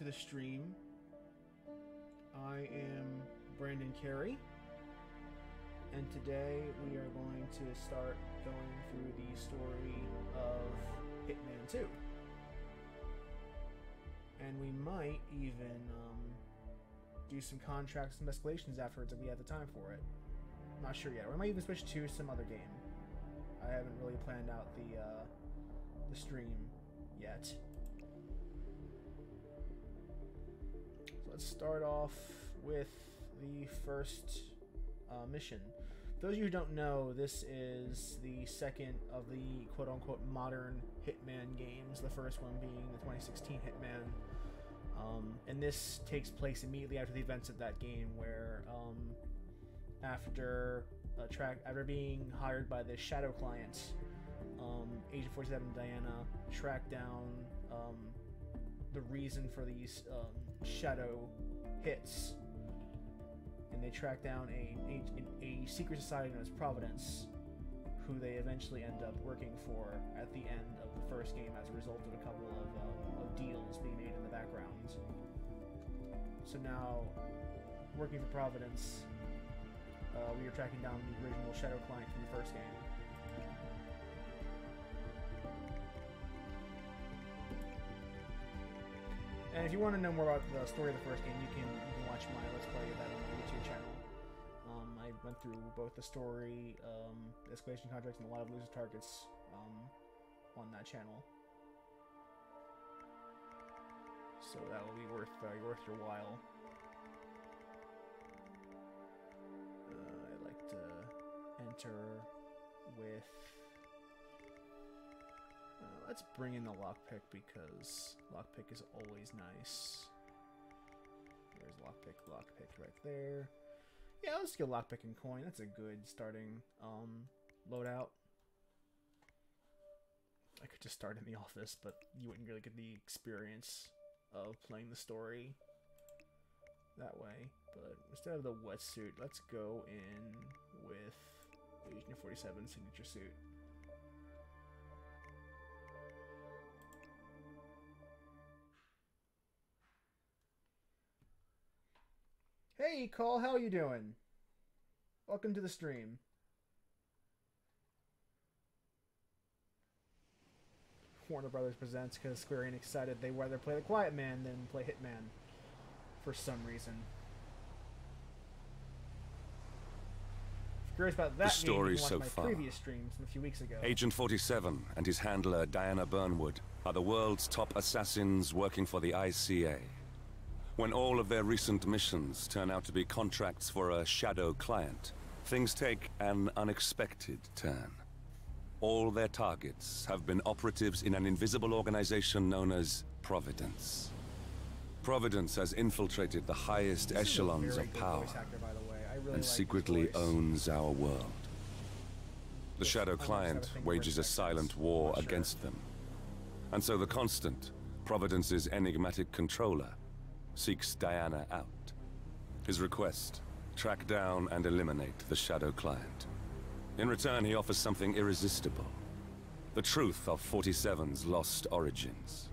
to the stream. I am Brandon Carey, and today we are going to start going through the story of Hitman 2. And we might even do some contracts and escalations afterwards if we have the time for it. I'm not sure yet. Or we might even switch to some other game. I haven't really planned out the stream yet. So let's start off with the first mission. For those of you who don't know, this is the second of the quote-unquote modern Hitman games, the first one being the 2016 Hitman. And this takes place immediately after the events of that game, where after being hired by the Shadow client, Agent 47 Diana tracked down the reason for these Shadow hits, and they tracked down a secret society known as Providence, who they eventually end up working for at the end of the first game as a result of a couple of deals being made in the background. So now, working for Providence, we are tracking down the original Shadow client from the first game. And if you want to know more about the story of the first game, you can watch my Let's Play of that on my YouTube channel. I went through both the story, escalation contracts, and a lot of elusive targets on that channel. So that will be worth your while. I like to enter with. Let's bring in the lockpick because lockpick is always nice. There's lockpick right there. Yeah, let's get lockpick and coin. That's a good starting loadout. I could just start in the office, but you wouldn't really get the experience of playing the story that way. But instead of the wetsuit, let's go in with Agent 47 signature suit. Hey, Cole, how you doing? Welcome to the stream. Warner Brothers presents because Square Enix decided they rather play the Quiet Man than play Hitman for some reason. If you're curious about that, the story game, you can watch so my far. previous streams from a few weeks ago. Agent 47 and his handler Diana Burnwood are the world's top assassins working for the ICA. When all of their recent missions turn out to be contracts for a Shadow client, things take an unexpected turn. All their targets have been operatives in an invisible organization known as Providence. Providence has infiltrated the highest echelons of power and secretly owns our world. The Shadow client wages a silent war against them. And so the Constant, Providence's enigmatic controller, seeks Diana out. His request: track down and eliminate the Shadow client. In return, he offers something irresistible: the truth of 47's lost origins.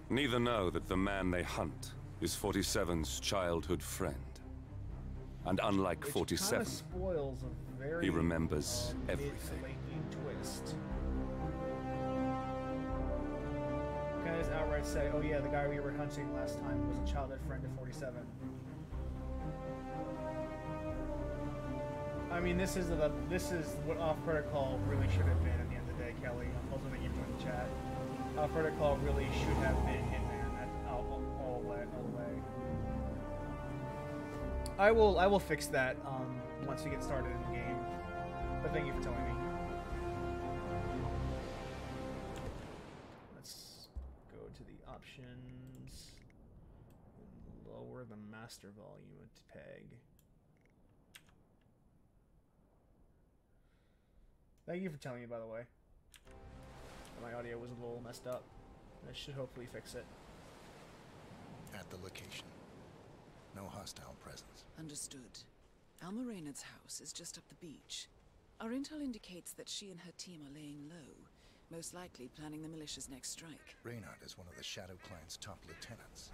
Neither know that the man they hunt is 47's childhood friend. And unlike 47, he remembers everything. Twist. Can I just outright say, oh yeah, the guy we were hunting last time was a childhood friend of 47. I mean, this is what Off Protocol really should have been at the end of the day, Kelly. I'm hoping that you joined the chat. Off Protocol really should have been Hitman all the way. I will fix that once we get started in the game. But thank you for telling me. Let's go to the options and lower the master volume to peg. Thank you for telling me, by the way. My audio was a little messed up. I should hopefully fix it. At the location. No hostile presence. Understood. Alma Reynard's house is just up the beach. Our intel indicates that she and her team are laying low, Most likely planning the militia's next strike. Reynard is one of the Shadow Client's top lieutenants,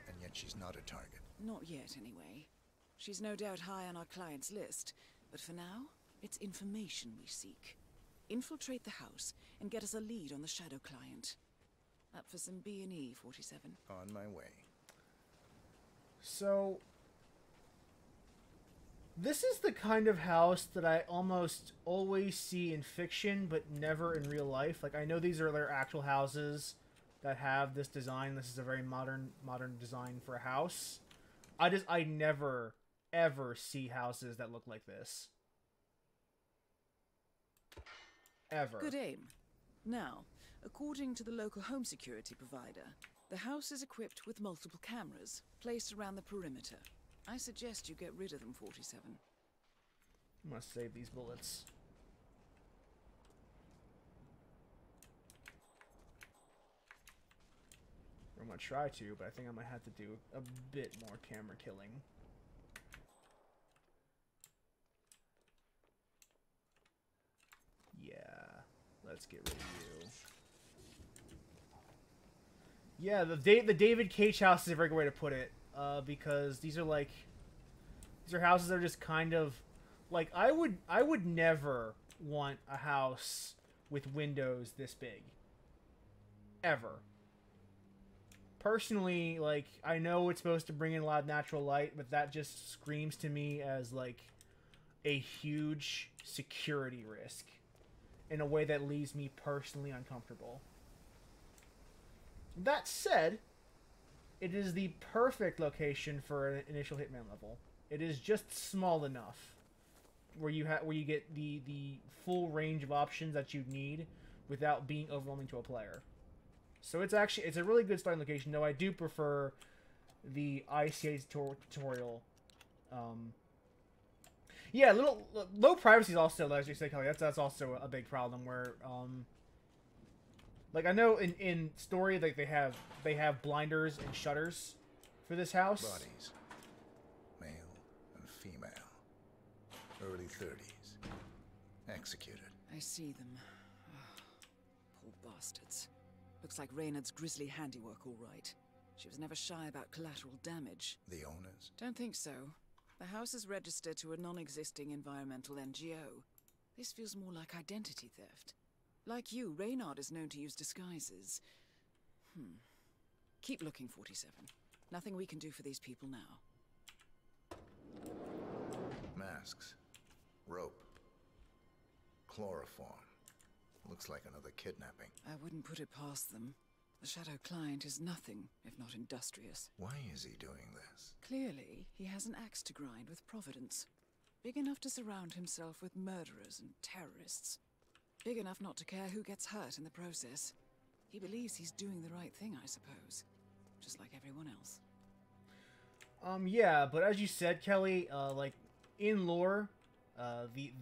and yet she's not a target. Not yet, anyway. She's no doubt high on our client's list, but for now, it's information we seek. Infiltrate the house and get us a lead on the Shadow Client. Up for some B&E, 47. On my way. So, this is the kind of house that I almost always see in fiction, but never in real life. Like, I know these are their actual houses that have this design. This is a very modern design for a house. I never, ever see houses that look like this. Ever. Good aim. Now, according to the local home security provider, the house is equipped with multiple cameras placed around the perimeter. I suggest you get rid of them, 47. I'm gonna save these bullets. I'm gonna try to, but I think I might have to do a bit more camera killing. Yeah, let's get rid of you. Yeah, the David Cage house is a very good way to put it, because these are houses that are just kind of like I would never want a house with windows this big. Ever. Personally, like, I know it's supposed to bring in a lot of natural light, but that just screams to me as like a huge security risk in a way that leaves me personally uncomfortable. That said, it is the perfect location for an initial Hitman level. It is just small enough where you get the full range of options that you need without being overwhelming to a player. So it's a really good starting location, though I do prefer the ICA tutorial. Yeah, low privacy is also, as you say, Kelly, that's also a big problem where like I know in story like they have blinders and shutters for this house. Bodies. Male and female. Early 30s. Executed. I see them. Oh, poor bastards. Looks like Reynard's grisly handiwork, all right. She was never shy about collateral damage. The owners? Don't think so. The house is registered to a non-existing environmental NGO. This feels more like identity theft. Like you, Reynard is known to use disguises. Keep looking, 47. Nothing we can do for these people now. Masks. Rope. Chloroform. Looks like another kidnapping. I wouldn't put it past them. The Shadow Client is nothing if not industrious. Why is he doing this? Clearly, he has an axe to grind with Providence. Big enough to surround himself with murderers and terrorists. Big enough not to care who gets hurt in the process. He believes he's doing the right thing, I suppose. Just like everyone else. Yeah, but as you said, Kelly, like, in lore,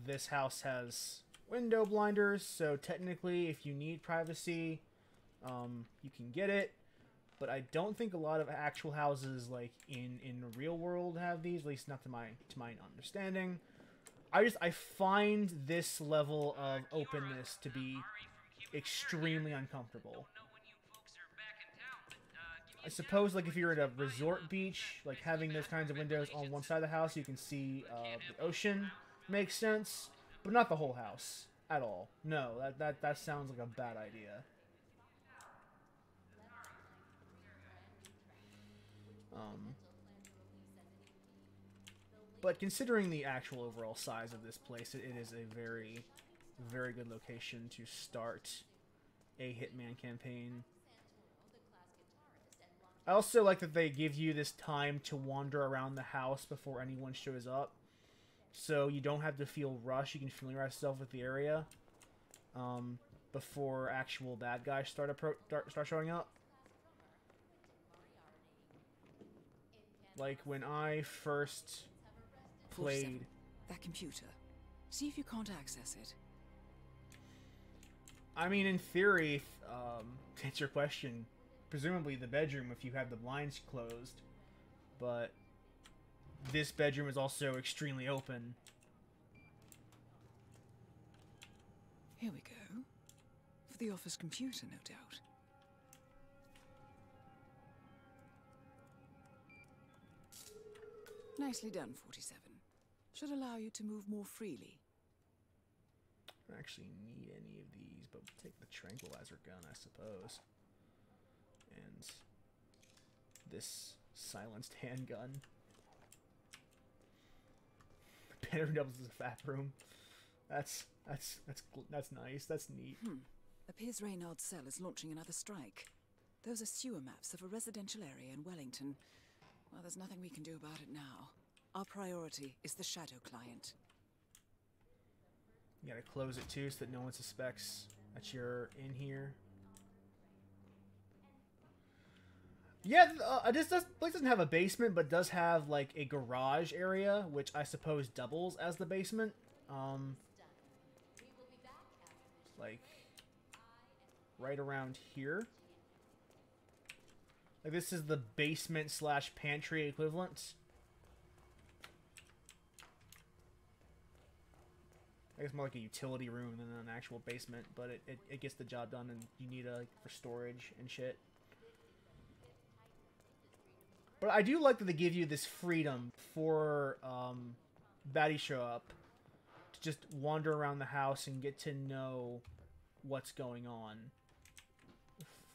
this house has window blinders, so technically, if you need privacy, you can get it. But I don't think a lot of actual houses, like, in the real world have these, at least not to my understanding. I find this level of openness to be extremely uncomfortable. I suppose, like, if you're at a resort beach, like, having those kinds of windows on one side of the house, you can see the ocean, makes sense, but not the whole house at all. No, that sounds like a bad idea. But considering the actual overall size of this place, it is a very, very good location to start a Hitman campaign. I also like that they give you this time to wander around the house before anyone shows up. So you don't have to feel rushed. You can familiarize yourself with the area before actual bad guys start showing up. Like when I first played... That computer. See if you can't access it. I mean, in theory, to answer your question, presumably the bedroom if you have the blinds closed, but this bedroom is also extremely open. Here we go. For for the office computer, no doubt. Nicely done, 47. Should allow you to move more freely. I don't actually need any of these, but we'll take the tranquilizer gun, I suppose. And this silenced handgun. Banner doubles as a fat room. That's nice. That's neat. Appears Reynard's cell is launching another strike. Those are sewer maps of a residential area in Wellington. Well, there's nothing we can do about it now. Our priority is the Shadow client. You gotta close it too so that no one suspects that you're in here. Yeah, this place doesn't have a basement, but does have like a garage area, which I suppose doubles as the basement. Like right around here. Like this is the basement slash pantry equivalent. I guess more like a utility room than an actual basement, but it gets the job done, and you need a for storage and shit. But I do like that they give you this freedom for baddies show up to just wander around the house and get to know what's going on.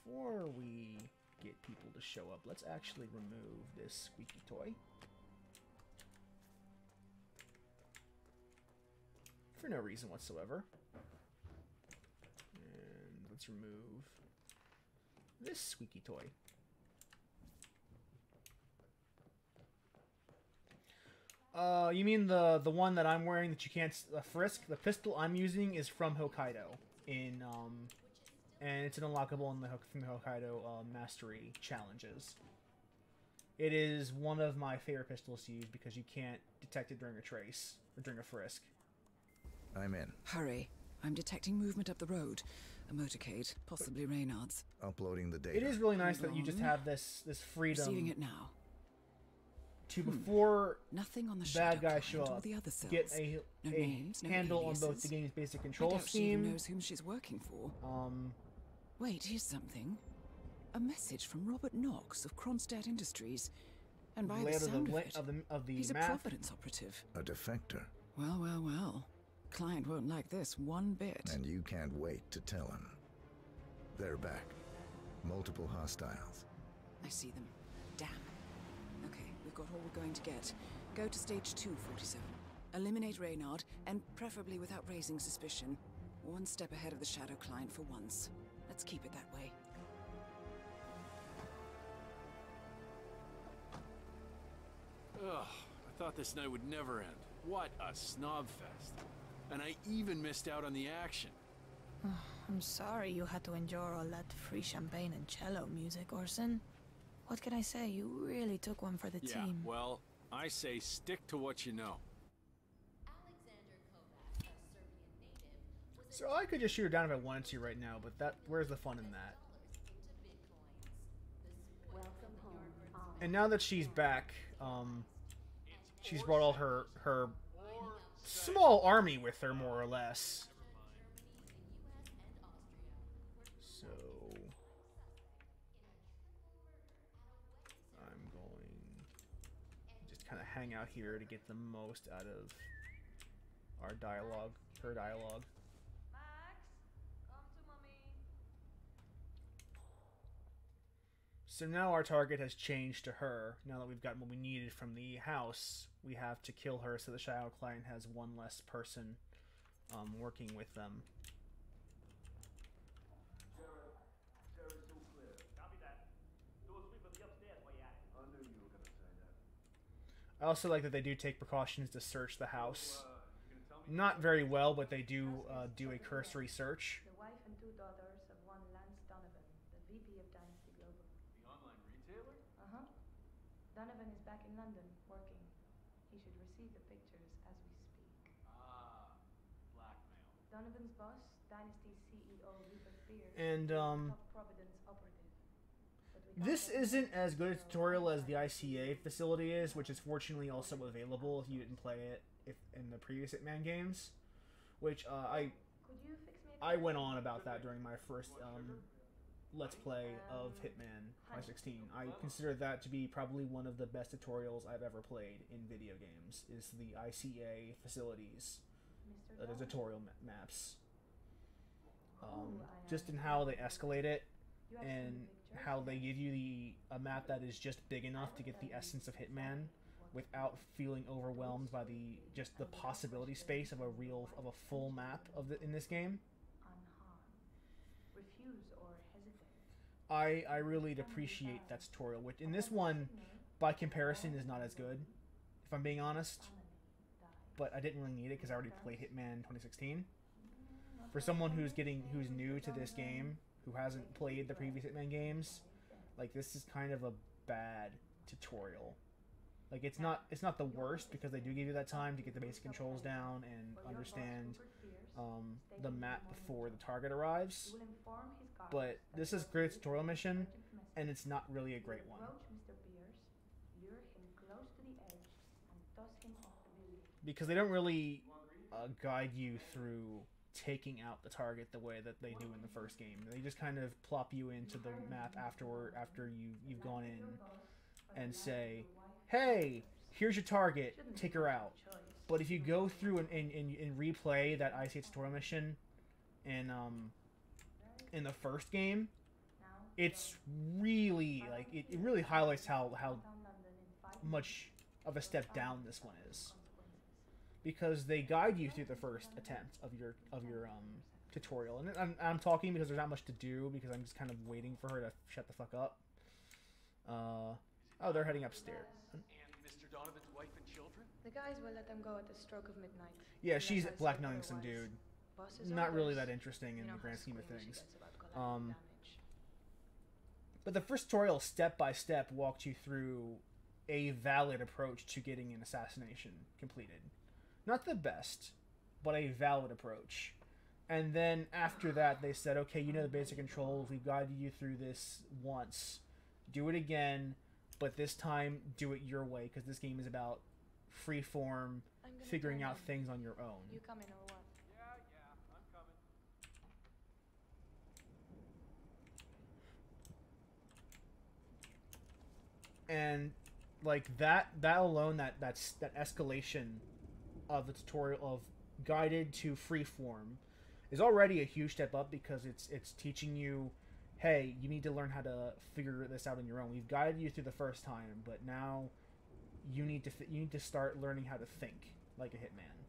Before we get people to show up, let's actually remove this squeaky toy. For no reason whatsoever. And let's remove this squeaky toy. You mean the one that I'm wearing that you can't frisk? The pistol I'm using is from Hokkaido in and it's an unlockable in from the Hokkaido mastery challenges. It is one of my favorite pistols to use because you can't detect it during a trace or during a frisk. I'm in. Hurry. I'm detecting movement up the road. A motorcade, possibly Reynard's. Uploading the data. It is really nice that you just have this freedom. Receiving it now. To before nothing on the bad guys shadow show or up, the other cells. get a names, no handle on both aliases. the game's basic I control doubt she even scheme. knows whom she's working for. Wait, here's something. A message from Robert Knox of Kronstadt Industries. And by the layout sound of the he's a map. Providence operative. A defector. Well, well, well. Client won't like this one bit. And you can't wait to tell him. They're back. Multiple hostiles. I see them. Damn. Okay, we've got all we're going to get. Go to stage 2, 47. Eliminate Reynard, and preferably without raising suspicion. One step ahead of the Shadow client for once. Let's keep it that way. Ugh, I thought this night would never end. What a snob fest. And I even missed out on the action. I'm sorry you had to endure all that free champagne and cello music, Orson. What can I say? You really took one for the team. Well, I say stick to what you know. So I could just shoot her down if I wanted to right now, but where's the fun in that? And now that she's back, she's brought all her small army with her, more or less. So I'm going to just kind of hang out here to get the most out of our dialogue, her dialogue. So now our target has changed to her. Now that we've gotten what we needed from the house, we have to kill her so the Shadow client has one less person working with them. I also like that they do take precautions to search the house. Not very well, but they do do a cursory search. The wife and two daughters of one Lance Donovan, the VP of Dynasty Global. The online retailer? Uh-huh. Donovan is back in London, working. He should receive the pictures as we speak. Ah, blackmail. Donovan's boss, Dynasty CEO Rupert Pierce, And, top Providence operative. But we This can't isn't as good a tutorial as the ICA facility is, which is fortunately also available if you didn't play it in the previous Hitman games. Which Could you fix me I went on about that during my first Let's Play of Hitman 2016. I consider that to be probably one of the best tutorials I've ever played in video games, is the ICA facilities, the tutorial maps. Just in how they escalate it, and how they give you a map that is just big enough to get the essence of Hitman without feeling overwhelmed by just the possibility space of a full map in this game. I really appreciate that tutorial, which in this one, by comparison, is not as good, if I'm being honest. But I didn't really need it because I already played Hitman 2016. For someone who's new to this game, who hasn't played the previous Hitman games, like, this is kind of a bad tutorial. Like, it's not the worst, because they do give you that time to get the basic controls down and understand the map before the target arrives. But this is a great tutorial mission, and it's not really a great one. Because they don't really guide you through taking out the target the way that they do in the first game. They just kind of plop you into the map after you've gone in and say, hey, here's your target, take her out. But if you go through and replay that ICA tutorial mission in the first game, it's really, like, it really highlights how much of a step down this one is. Because they guide you through the first attempt of your tutorial. And I'm talking because there's not much to do, because I'm just kind of waiting for her to shut the fuck up. Oh, they're heading upstairs. And Mr. Donovan's wife and children? The guys will let them go at the stroke of midnight. Yeah, she's blackmailing some dude. Not really that interesting in the grand scheme of things. But the first tutorial, step by step, walked you through a valid approach to getting an assassination completed. Not the best, but a valid approach. And then after that, they said, okay, you know the basic controls. We've guided you through this once. Do it again, but this time do it your way, because this game is about freeform, figuring out things on your own. You coming or what? Yeah, I'm coming. And like that alone, that escalation of the tutorial of guided to freeform is already a huge step up, because it's teaching you, hey, you need to learn how to figure this out on your own. We've guided you through the first time, but now you need to start learning how to think like a hitman.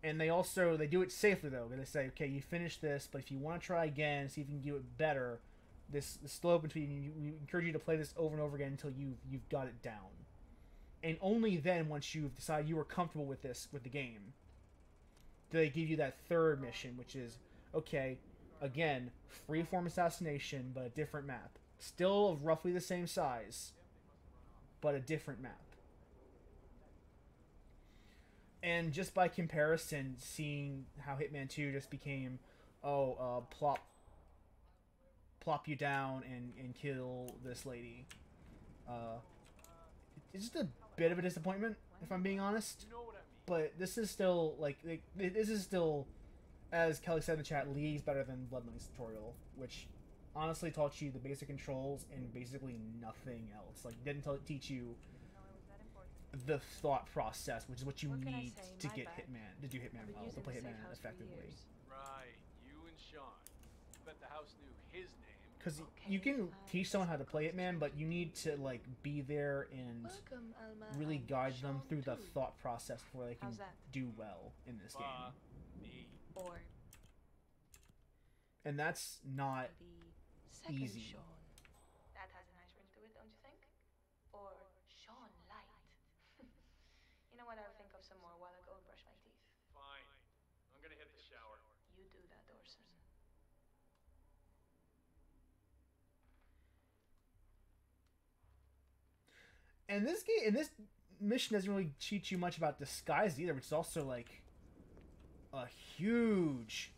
And they do it safely, though. They say, okay, you finished this, but if you want to try again, see if you can do it better, this is still open to you. We encourage you to play this over and over again until you've got it down. And only then, once you've decided you are comfortable with the game, do they give you that third mission, which is, okay, again, freeform assassination, but a different map. Still of roughly the same size, but a different map. And just by comparison, seeing how Hitman 2 just became, plop you down and kill this lady. It's just a bit of a disappointment, if I'm being honest. But this is still, as Kelly said in the chat, leagues better than Blood Money's tutorial, which honestly taught you the basic controls and basically nothing else. Like, didn't teach you the thought process, which is what you need to get Hitman, to do Hitman well, to play Hitman effectively. Right, you and Sean. Bet the house knew his name. Because you can teach someone how to play Hitman, but you need to, like, be there and really guide them through the thought process before they can do well in this game. Or and that's not easy. Sean. That has a nice ring to it, don't you think? Or Sean Light. You know what? I'll think of some more while I go and brush my teeth. Fine. I'm gonna hit the shower. You do that, Orson. And this mission doesn't really teach you much about disguise either, which is also like a huge,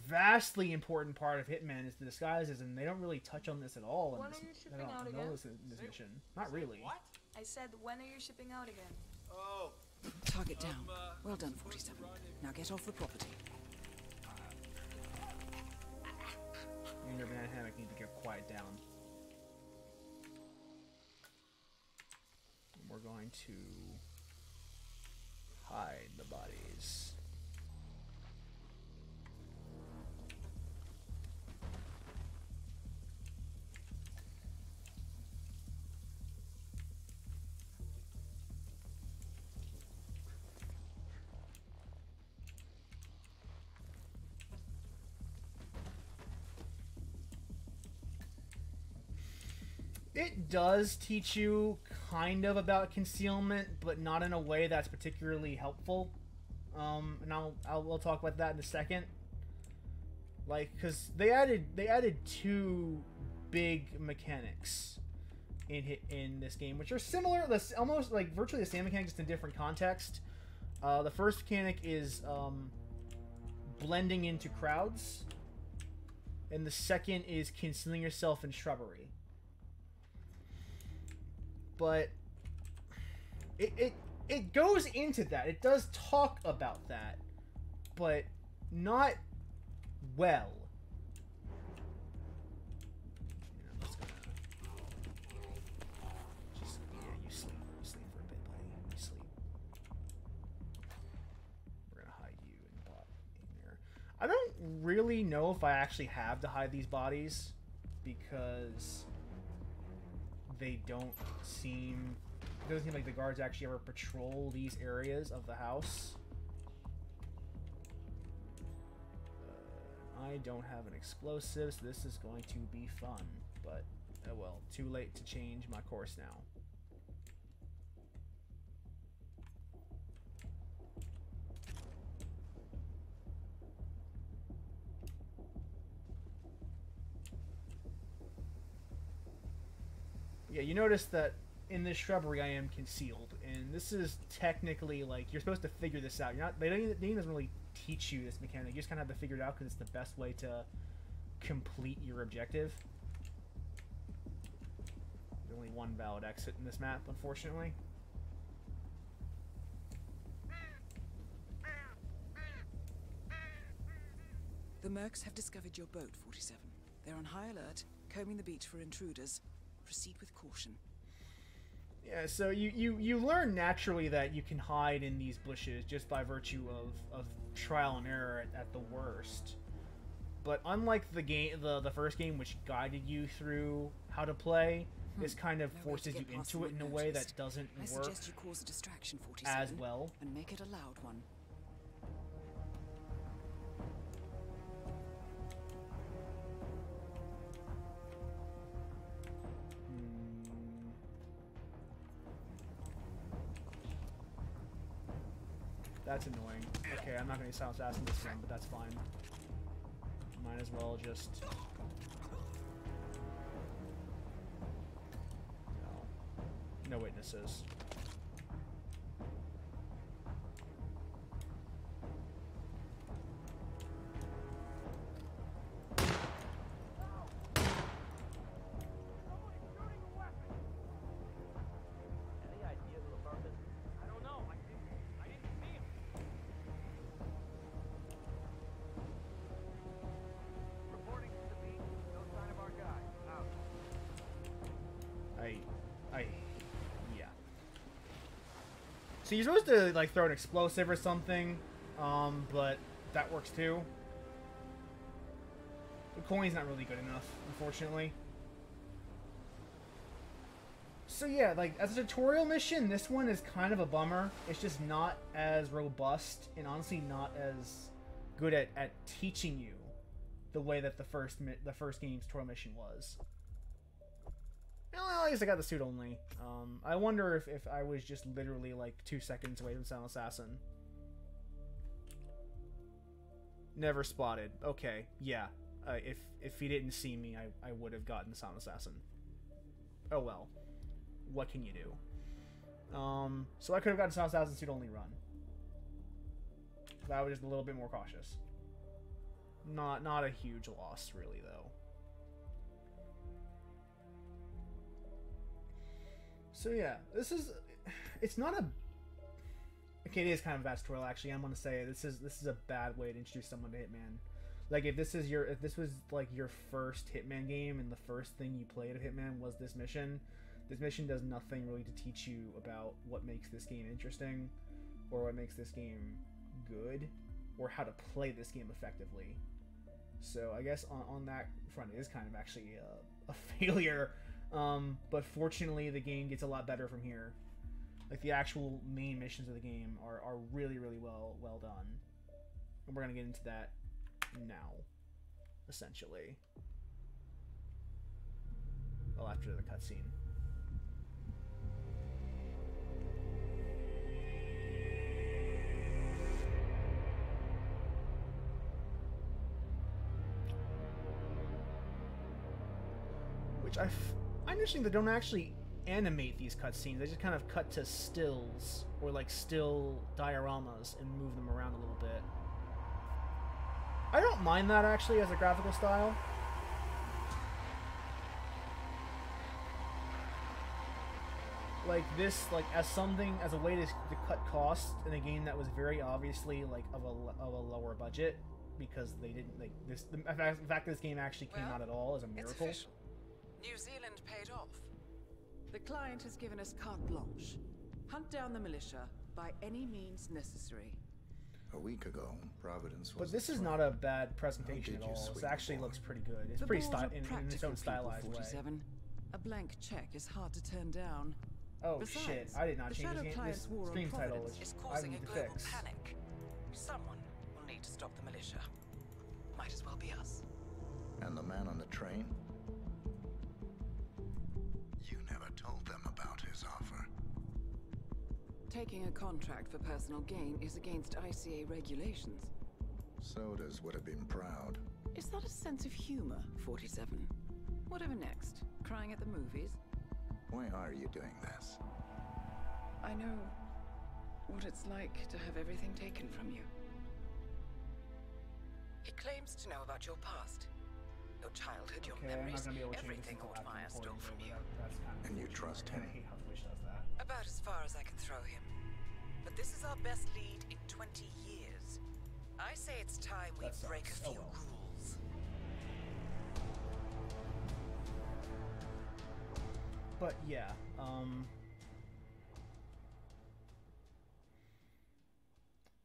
vastly important part of Hitman is the disguises, and they don't really touch on this at all in When are you shipping out again? this mission. Not really. What? I said, when are you shipping out again? Oh, Target down. Well done, 47. Now get off the property. You and your banana hammock need to get quiet down. We're going to hide the bodies. It does teach you kind of about concealment, but not in a way that's particularly helpful. And we'll talk about that in a second. Like, cause they added two big mechanics in this game, which are similar, almost like virtually the same mechanics, just in different context. The first mechanic is blending into crowds, and the second is concealing yourself in shrubbery. But it goes into that. It does talk about that, but not well. I'm just gonna you sleep for a bit, buddy. You sleep. We're gonna hide you in there. I don't really know if I actually have to hide these bodies because they don't seem... It doesn't seem like the guards actually ever patrol these areas of the house. I don't have an explosive, so this is going to be fun. But, oh well, too late to change my course now. Yeah, you notice that in this shrubbery I am concealed, and this is technically, like, you're supposed to figure this out. You're not, the game doesn't really teach you this mechanic. You just kind of have to figure it out because it's the best way to complete your objective. There's only one valid exit in this map, unfortunately. The mercs have discovered your boat, 47. They're on high alert, combing the beach for intruders. Proceed with caution. Yeah, so you learn naturally that you can hide in these bushes just by virtue of trial and error at the worst. But unlike the first game, which guided you through how to play, this kind of forces you into it in a way that doesn't work suggest you cause a distraction, 47, as well. And make it a loud one. That's annoying. Okay, I'm not going to silent assassin this time, but that's fine. Might as well just... No witnesses. Yeah. So you're supposed to, like, throw an explosive or something, but that works too. The coin's not really good enough, unfortunately. So yeah, like, as a tutorial mission, this one is kind of a bummer. It's just not as robust, and honestly not as good at teaching you the way that the first game's tutorial mission was. Well, at least I got the suit only. I wonder if I was just literally like 2 seconds away from Silent Assassin. Never spotted. Okay, yeah. If he didn't see me, I would have gotten the Silent Assassin. Oh well. What can you do? So I could have gotten Silent Assassin suit only run. I was just a little bit more cautious. Not a huge loss, really, though. So yeah, it's not a... it is kind of a bad tutorial, actually. I'm gonna say this is a bad way to introduce someone to Hitman. Like, if this was like your first Hitman game and the first thing you played of Hitman was this mission does nothing really to teach you about what makes this game interesting, or what makes this game good, or how to play this game effectively. So I guess on that front, it is kind of actually a failure. But fortunately, the game gets a lot better from here. Like, the actual main missions of the game are really, really well done. And we're gonna get into that now, essentially. Well, after the cutscene. Which I'm interesting, they don't actually animate these cutscenes. They just kind of cut to stills, or like still dioramas, and move them around a little bit. I don't mind that, actually, as a graphical style. Like this, like as a way to cut costs in a game that was very obviously like of a lower budget, because they didn't like this. The fact that this game actually came out at all is a miracle. It's official. New Zealand paid off. The client has given us carte blanche. Hunt down the militia by any means necessary. A week ago, Providence was. But this is not a bad presentation at all. This actually looks pretty good. It's pretty in its own stylized way. A blank check is hard to turn down. Oh Besides, shit! I did not change this game. This war stream on title Providence is causing I a need to global fix. panic. Someone will need to stop the militia. Might as well be us. And the man on the train? You never told them about his offer. Taking a contract for personal gain is against ICA regulations. Sodas would have been proud. Is that a sense of humor, 47? Whatever next? Crying at the movies? Why are you doing this? I know what it's like to have everything taken from you. He claims to know about your past. Your childhood, your memories, everything Altmaier stole from you. And you trust him? I hate how Twitch does that. About as far as I can throw him. But this is our best lead in 20 years. I say it's time we break a few rules. But yeah,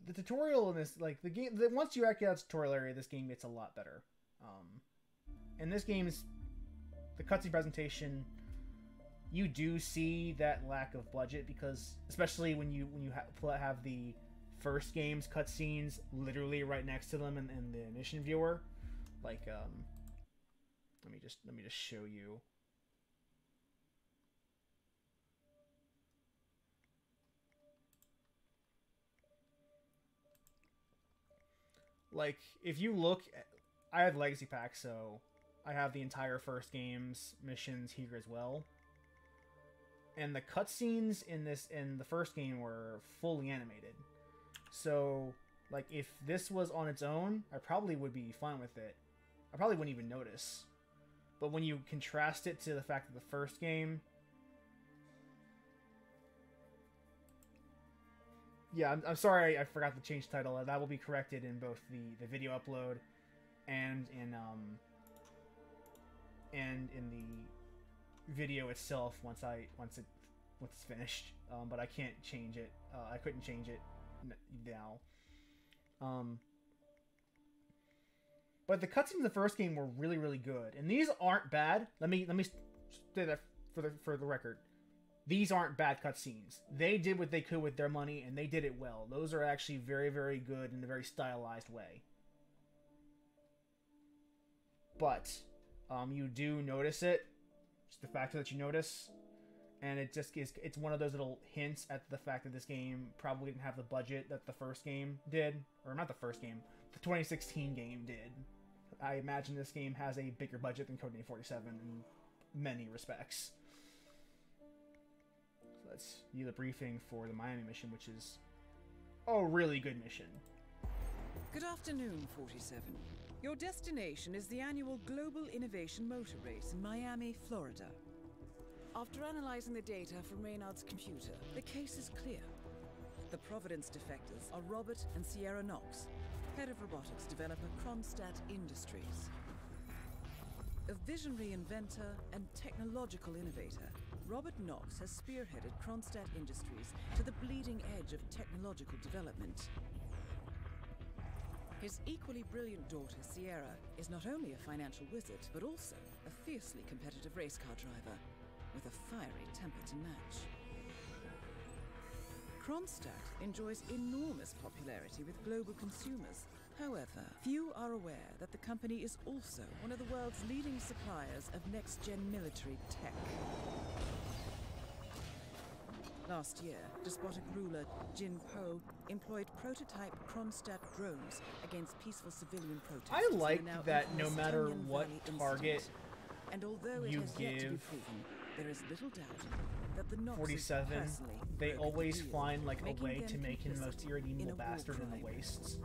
the tutorial in this, like the game, once you actually out the tutorial area, this game gets a lot better. And this game's the cutscene presentation, you do see that lack of budget, because especially when you have the first game's cutscenes literally right next to them in the mission viewer, like let me just show you. Like, if you look at, I have Legacy Pack, so I have the entire first game's missions here as well. And the cutscenes in the first game were fully animated. So, like, if this was on its own, I probably would be fine with it. I probably wouldn't even notice. But when you contrast it to the fact that the first game... Yeah, I'm sorry I forgot to change the title. That will be corrected in both the video upload and in the video itself once it's finished. But I can't change it. I couldn't change it now. But the cutscenes in the first game were really, really good, and these aren't bad. Let me say that for the record. These aren't bad cutscenes. They did what they could with their money, and they did it well. Those are actually very, very good in a very stylized way. But you do notice it. Just the fact that you notice, and it just is. It's one of those little hints at the fact that this game probably didn't have the budget that the first game did, or not the first game, the 2016 game did. I imagine this game has a bigger budget than Codename 47 in many respects. Let's view the briefing for the Miami mission, which is a really good mission. Good afternoon, 47. Your destination is the annual Global Innovation Motor Race in Miami, Florida. After analyzing the data from Reynard's computer, the case is clear. The Providence defectors are Robert and Sierra Knox, head of robotics developer Kronstadt Industries. A visionary inventor and technological innovator, Robert Knox has spearheaded Kronstadt Industries to the bleeding edge of technological development. His equally brilliant daughter, Sierra, is not only a financial wizard, but also a fiercely competitive race car driver, with a fiery temper to match. Kronstadt enjoys enormous popularity with global consumers. However, few are aware that the company is also one of the world's leading suppliers of next-gen military tech. Last year, despotic ruler Jin Po employed prototype Kronstadt drones against peaceful civilian protesters. I like that no matter what target and although you it has yet to be give proven, there is little doubt that the Knoxes 47, personally they brokered always the deal, find like a making way them to make him the most complicit irredeemable in a war bastard in the crime. wastes.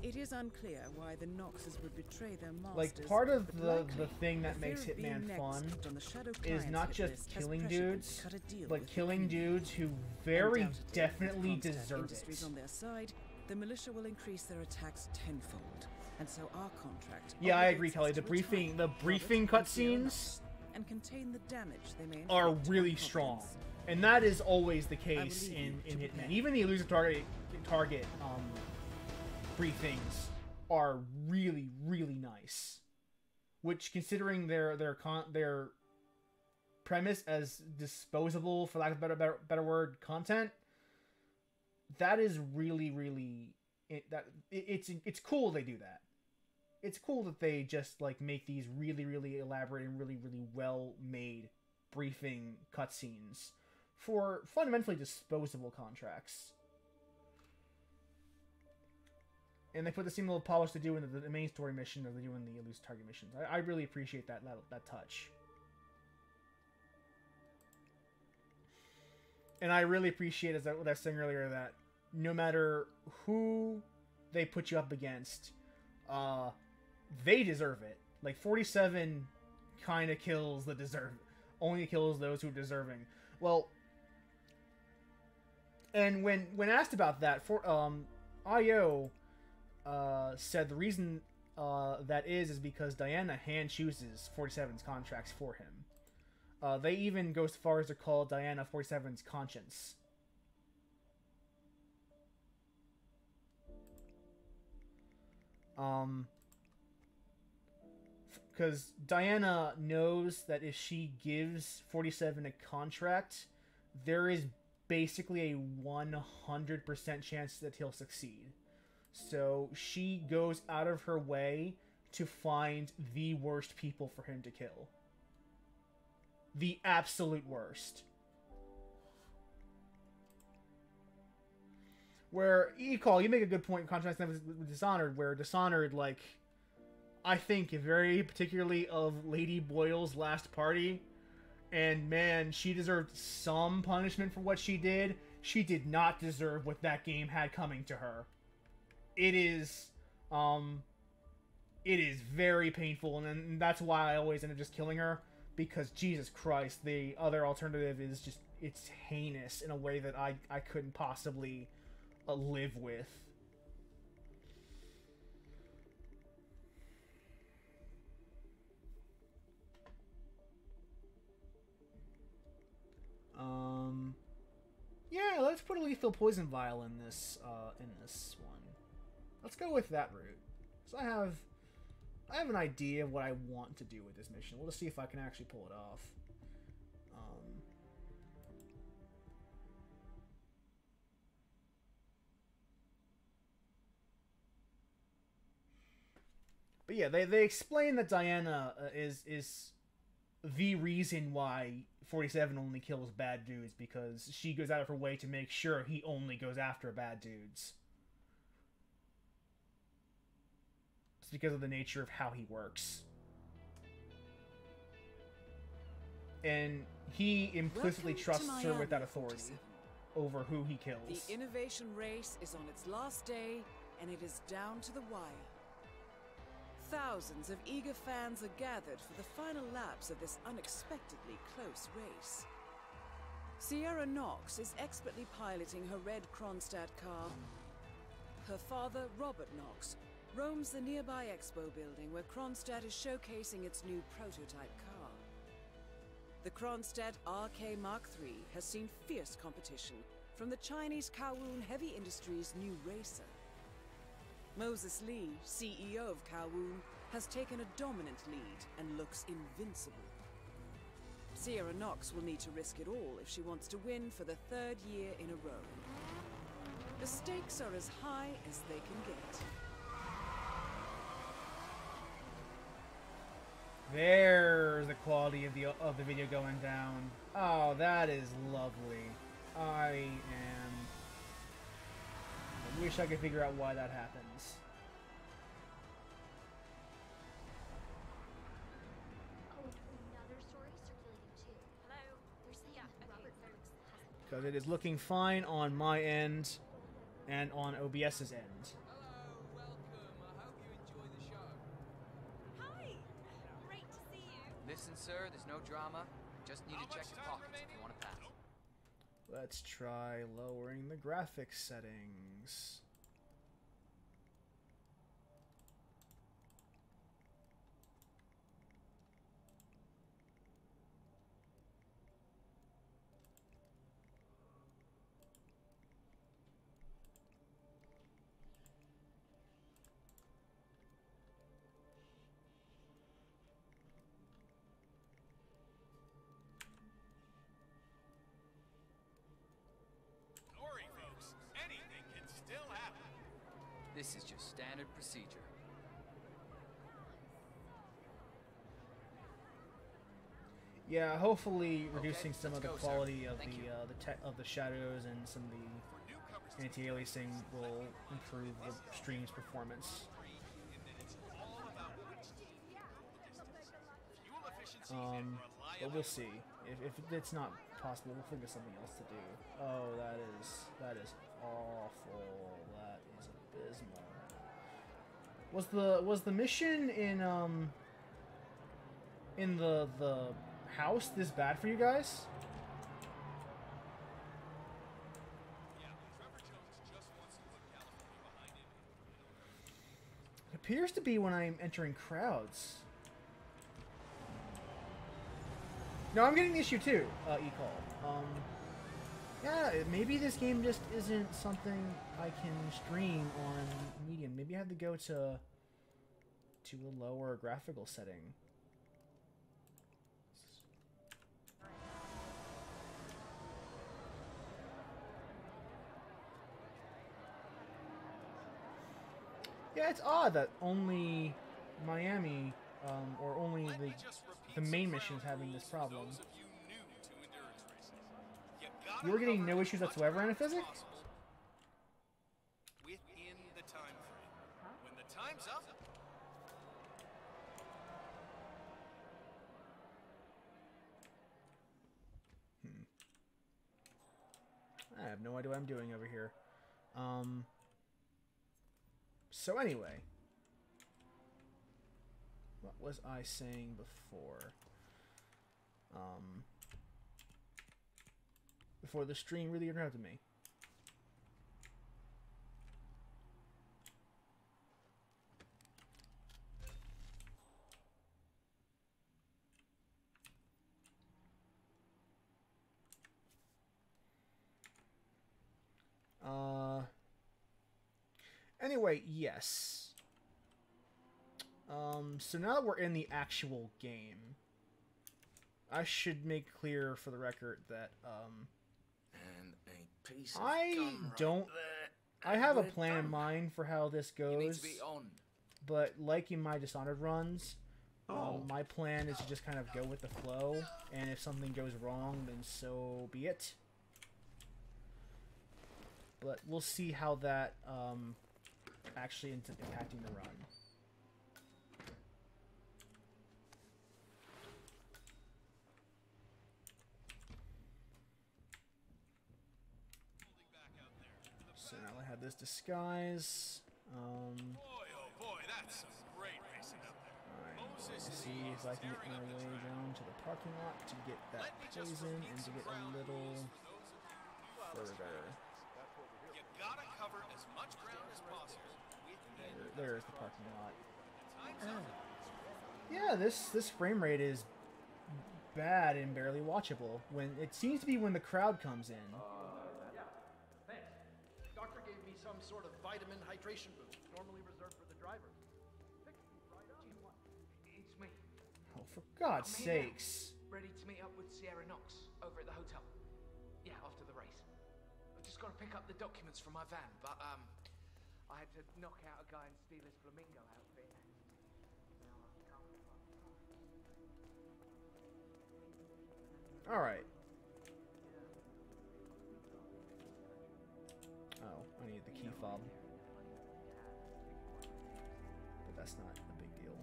It is unclear why the Knoxes would betray their masters. Like, part of but the likely, thing that the fear makes of being Hitman next fun on the Shadow is Client's not hit just list has killing pressured them dudes, to cut a deal but with the killing enemy. dudes who very Undoubtedly, definitely with Kronstadt deserve Industries it. on their side, the militia will increase their attacks tenfold, and so our contract. Yeah, I obligates agree, us Kelly. to The briefing retire Robert and Sierra cutscenes Knox and contain the damage they may are inflict on really strong, Providence. and that is always the will case leave in you to Hitman. prepare. Even the elusive target briefings are really nice, which, considering their premise as disposable, for lack of a better word, content, that is it's cool they do that. It's cool that they just like make these really elaborate and really well made briefing cutscenes for fundamentally disposable contracts. And they put the same little polish they do in the main story mission as they do in the elusive target missions. I really appreciate that touch. And I really appreciate, as what I was saying earlier, that no matter who they put you up against, they deserve it. Like, 47 kind of kills the only kills those who are deserving. Well, and when asked about that, IO said the reason that is because Diana hand chooses 47's contracts for him. They even go so far as to call Diana 47's conscience. Because Diana knows that if she gives 47 a contract, there is basically a 100% chance that he'll succeed. So she goes out of her way to find the worst people for him to kill. The absolute worst. Where, you make a good point in contrast with Dishonored, where Dishonored, like, I think very particularly of Lady Boyle's last party, and man, she deserved some punishment for what she did. She did not deserve what that game had coming to her. It is very painful, and that's why I always end up just killing her, because Jesus Christ, the other alternative is just, it's heinous in a way that I couldn't possibly live with. Yeah, let's put a lethal poison vial in this one. Let's go with that route. So I have an idea of what I want to do with this mission. We'll just see if I can actually pull it off. But yeah, they explain that Diana is the reason why 47 only kills bad dudes, because she goes out of her way to make sure he only goes after bad dudes. It's because of the nature of how he works. And he implicitly trusts her with that authority over who he kills. The innovation race is on its last day, and it is down to the wire. Thousands of eager fans are gathered for the final laps of this unexpectedly close race. Sierra Knox is expertly piloting her red Kronstadt car. Her father, Robert Knox, roams the nearby expo building where Kronstadt is showcasing its new prototype car. The Kronstadt RK Mark III has seen fierce competition from the Chinese Kowloon Heavy Industries' new racer. Moses Lee, CEO of Kowloon, has taken a dominant lead and looks invincible. Sierra Knox will need to risk it all if she wants to win for the 3rd year in a row. The stakes are as high as they can get. There's the quality of the video going down. Oh, that is lovely. I wish I could figure out why that happens. Because it is looking fine on my end and on OBS's end. Hello, welcome. I hope you enjoy the show. Hi! Great to see you. Listen, sir, there's no drama. Just need to check your pockets if you want to pass. Let's try lowering the graphics settings. This is just standard procedure. Yeah, hopefully reducing some let's of the go, sir. quality of Thank you. the shadows and some of the anti-aliasing will improve the stream's performance. But we'll see. If it's not possible, we'll figure something else to do. Oh, that is awful. That is abysmal. Was the mission in the house this bad for you guys? It appears to be when I'm entering crowds. No, I'm getting the issue too, E-Call. Yeah, maybe this game just isn't something I can stream on medium. Maybe I have to go to a lower graphical setting. Yeah, it's odd that only Miami, or only the main mission is having this problem. You were getting no issues whatsoever, Anaphysic? Within the time frame. When the time's up, I have no idea what I'm doing over here. So anyway, what was I saying before? Before the stream really interrupted me. Anyway, yes. So now that we're in the actual game, I should make clear for the record that, And a piece of I gum don't... right there. I have a We're plan in done. mind for how this You need goes, to be on. but like in my Dishonored runs, my plan is to just kind of go with the flow, and if something goes wrong, then so be it. But we'll see how that actually ends up impacting the run. So now I have this disguise. boy, oh boy, that's some great racing up there. I'm See if I can get my way down to the parking lot to get that poison and to get a little further. You gotta cover as much ground as possible. There's the parking lot. Yeah, this frame rate is bad and barely watchable. When it seems to be when the crowd comes in. Yeah, thanks. Doctor gave me some sort of vitamin hydration boost, normally reserved for the driver. Pick me right up. It's me. Oh, for God's I'm here, sakes! ready to meet up with Sierra Knox over at the hotel. Yeah, after the race. I've just got to pick up the documents from my van, but I had to knock out a guy and steal his flamingo outfit. All right. Oh, I need the key fob. But that's not a big deal.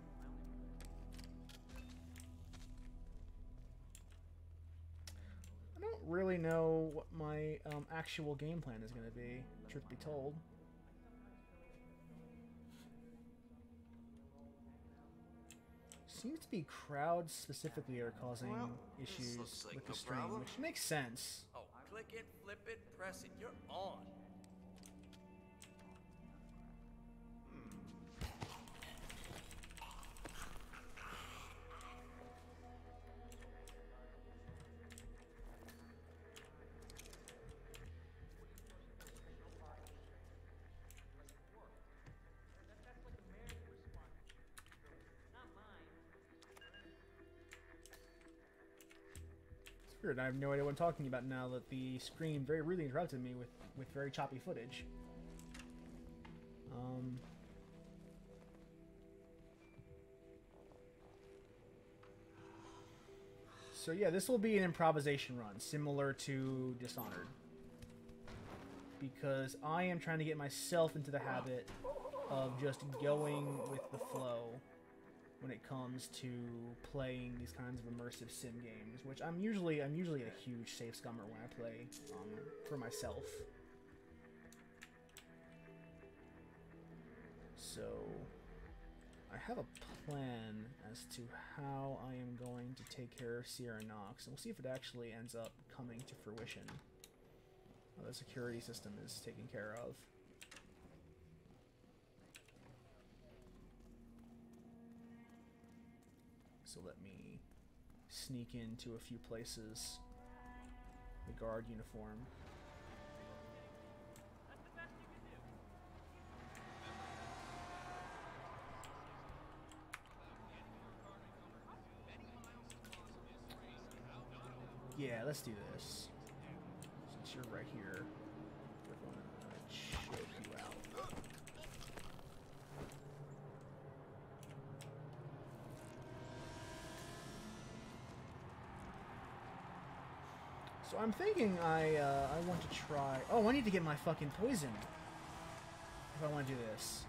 I don't really know what my actual game plan is going to be, truth be told. Seems to be crowds specifically are causing issues like with no the stream, problem. which makes sense. Oh, click it, flip it, press it. You're on. It's weird. I have no idea what I'm talking about now that the screen very rudely interrupted me with very choppy footage. So yeah, this will be an improvisation run, similar to Dishonored. Because I am trying to get myself into the habit of just going with the flow when it comes to playing these kinds of immersive sim games, which I'm usually a huge safe scummer when I play for myself. So I have a plan as to how I am going to take care of Sierra Knox, and we'll see if it actually ends up coming to fruition. The security system is taken care of. So let me sneak into a few places. The guard uniform. Yeah, let's do this. Since you're right here, we're going to choke you out. So I'm thinking I want to try... Oh, I need to get my fucking poison. If I want to do this.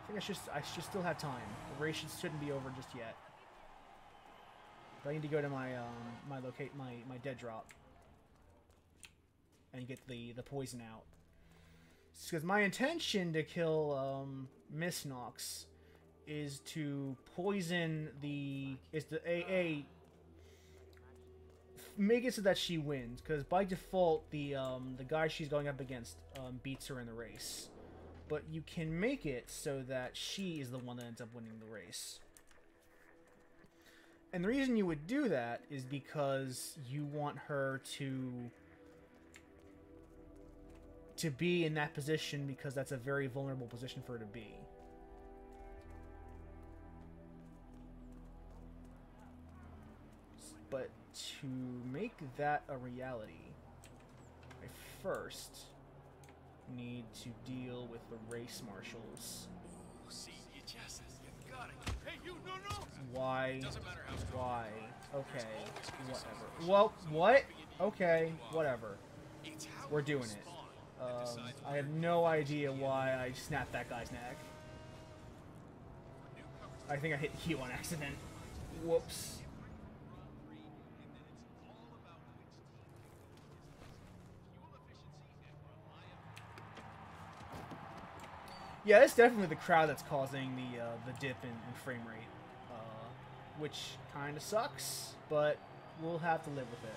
I think I should still have time. The race shouldn't be over just yet. But I need to go to my my dead drop and get the poison out. Because my intention to kill Miss Knox is to poison make it so that she wins. Because by default the guy she's going up against beats her in the race. But you can make it so that she is the one that ends up winning the race. And the reason you would do that is because you want her to be in that position, because that's a very vulnerable position for her to be. But to make that a reality, I first need to deal with the race marshals. See, you just you got it. Hey, you no. Why? Doesn't matter how strong. Why? Okay, whatever. Well, what? Okay, whatever. We're doing it. I have no idea why I snapped that guy's neck. I think I hit Q on accident. Whoops. Yeah, it's definitely the crowd that's causing the dip in frame rate. which kind of sucks, but we'll have to live with it.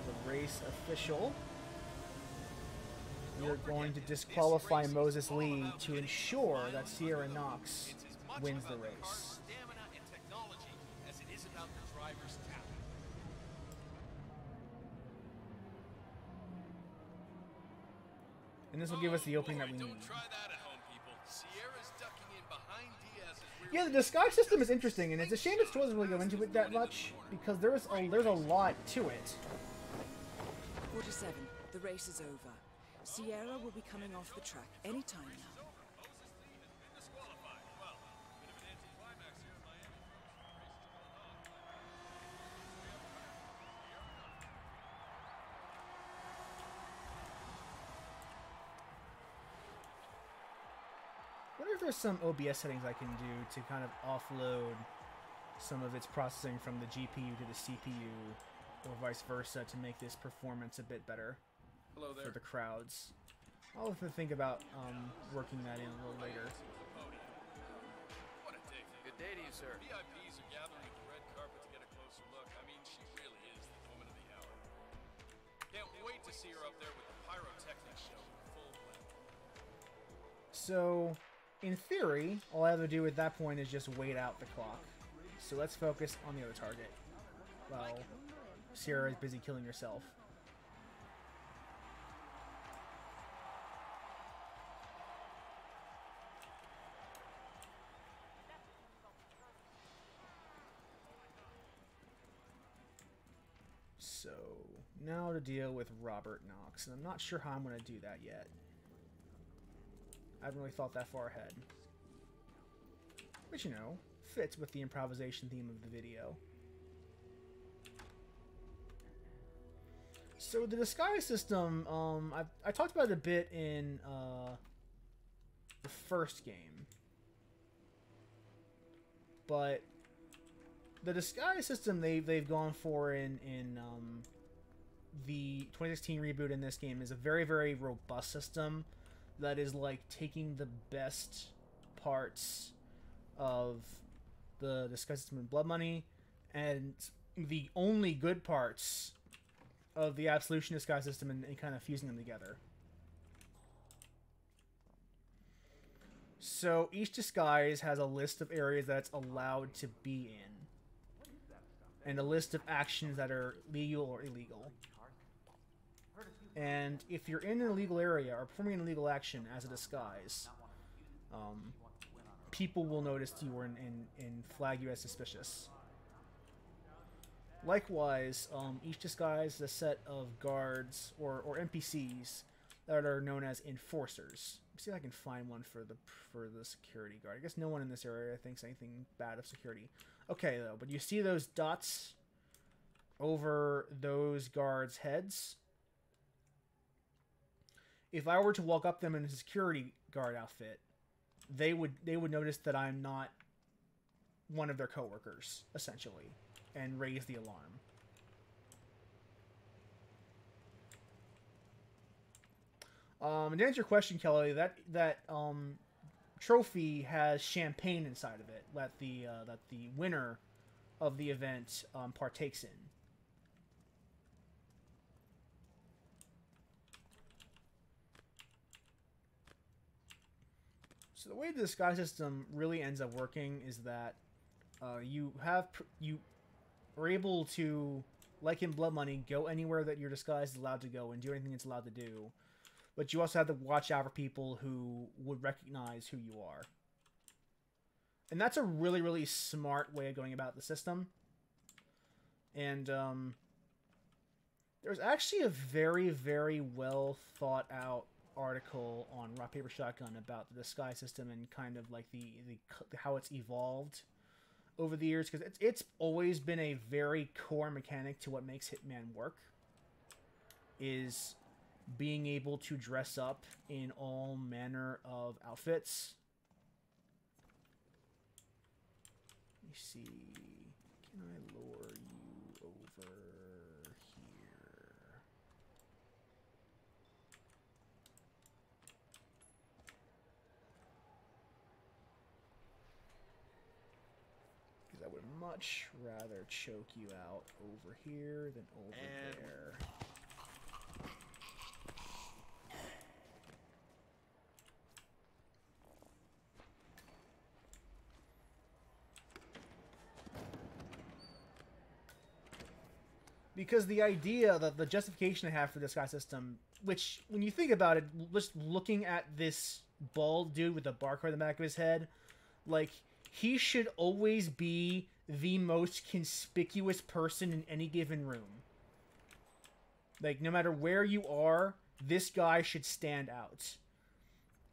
The race official. We are going to disqualify Moses Lee to ensure that Sierra Knox wins the race. And this will give us the opening that we need. Yeah, the disguise system is interesting, and it's a shame it still doesn't really go into it that much, because there's a lot to it. 47. The race is over. Sierra will be coming off the track any time now. I wonder if there's some OBS settings I can do to kind of offload some of its processing from the GPU to the CPU, or vice versa, to make this performance a bit better for the crowds. I'll have to think about working that in a little later. What a day. Good day to you, sir. VIPs are gathering at the red carpet to get a closer look. I mean, she really is the woman of the hour. Can't wait to see her up there with the pyrotechnics show in full blend. So, in theory, all I have to do at that point is just wait out the clock. So let's focus on the other target, while Sierra is busy killing herself. So, now to deal with Robert Knox, and I'm not sure how I'm going to do that yet. I haven't really thought that far ahead. But you know, fits with the improvisation theme of the video. So the disguise system, I talked about it a bit in the first game. But the disguise system they've gone for in the 2016 reboot in this game is a very, very robust system that is like taking the best parts of the disguise system in Blood Money and the only good parts of the Absolution disguise system and kind of fusing them together. So each disguise has a list of areas that it's allowed to be in, and a list of actions that are legal or illegal. And if you're in an illegal area or performing an illegal action as a disguise, people will notice you and flag you as suspicious. Likewise, each disguise is a set of guards or NPCs that are known as enforcers. Let's see if I can find one for the security guard. I guess no one in this area thinks anything bad of security. Okay, though, but you see those dots over those guards' heads? If I were to walk up them in a security guard outfit, they would notice that I'm not one of their coworkers, essentially, and raise the alarm. And to answer your question, Kelly, that trophy has champagne inside of it that the winner of the event partakes in. So the way the disguise system really ends up working is that you are able to, like in Blood Money, go anywhere that your disguise is allowed to go and do anything it's allowed to do. But you also have to watch out for people who would recognize who you are. And that's a really, really smart way of going about the system. And there's actually a very, very well thought out article on Rock Paper Shotgun about the disguise system and kind of like the how it's evolved over the years, because it's always been a very core mechanic to what makes Hitman work, is being able to dress up in all manner of outfits. Let me see, can I lure you over here? much rather choke you out over here than over there. Because the idea, the justification I have for this guy system, which, when you think about it, just looking at this bald dude with a barcode on the back of his head, like, he should always be the most conspicuous person in any given room. Like, no matter where you are, this guy should stand out.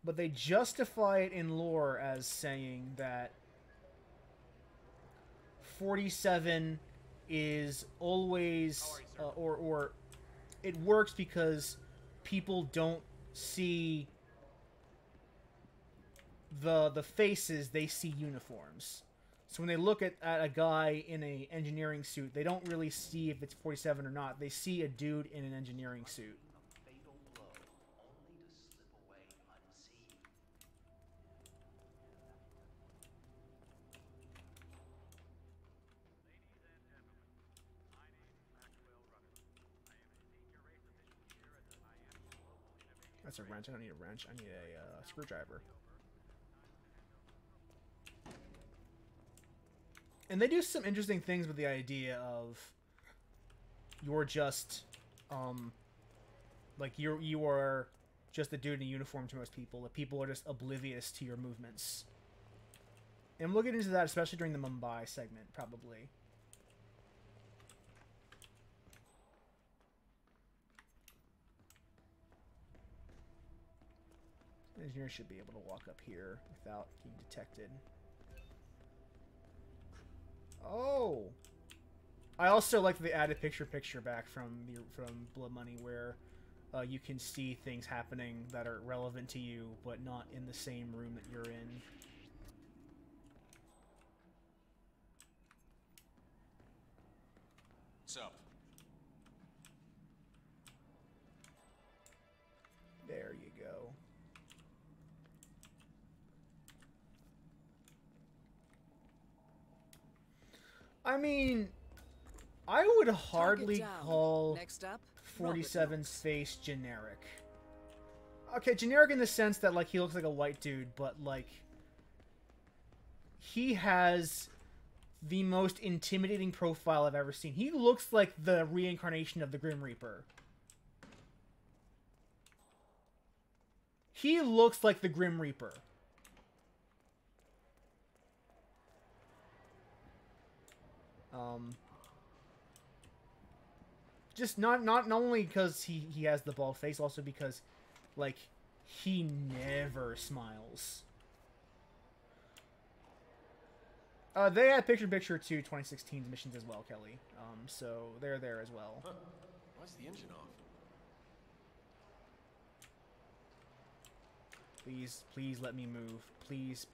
But they justify it in lore as saying that 47 is always, or it works because people don't see the faces, they see uniforms. So when they look at a guy in a engineering suit, they don't really see if it's 47 or not. They see a dude in an engineering suit. That's a wrench. I don't need a wrench. I need a screwdriver. And they do some interesting things with the idea of you're just, like you are just a dude in a uniform to most people. That people are just oblivious to your movements. And we'll get into that, especially during the Mumbai segment, probably. Engineer should be able to walk up here without being detected. Oh! I also like that they added picture back from Blood Money, where you can see things happening that are relevant to you, but not in the same room that you're in. What's up? There you go. I mean, I would hardly call 47's face generic. Okay, generic in the sense that, like, he looks like a white dude, but, like, he has the most intimidating profile I've ever seen. He looks like the reincarnation of the Grim Reaper. He looks like the Grim Reaper. Just not only because he has the bald face, also because, like, he never smiles. They had picture-in-picture to 2016's missions as well, Kelly. So they're there as well. Huh. Why's the engine off? Please let me move. Please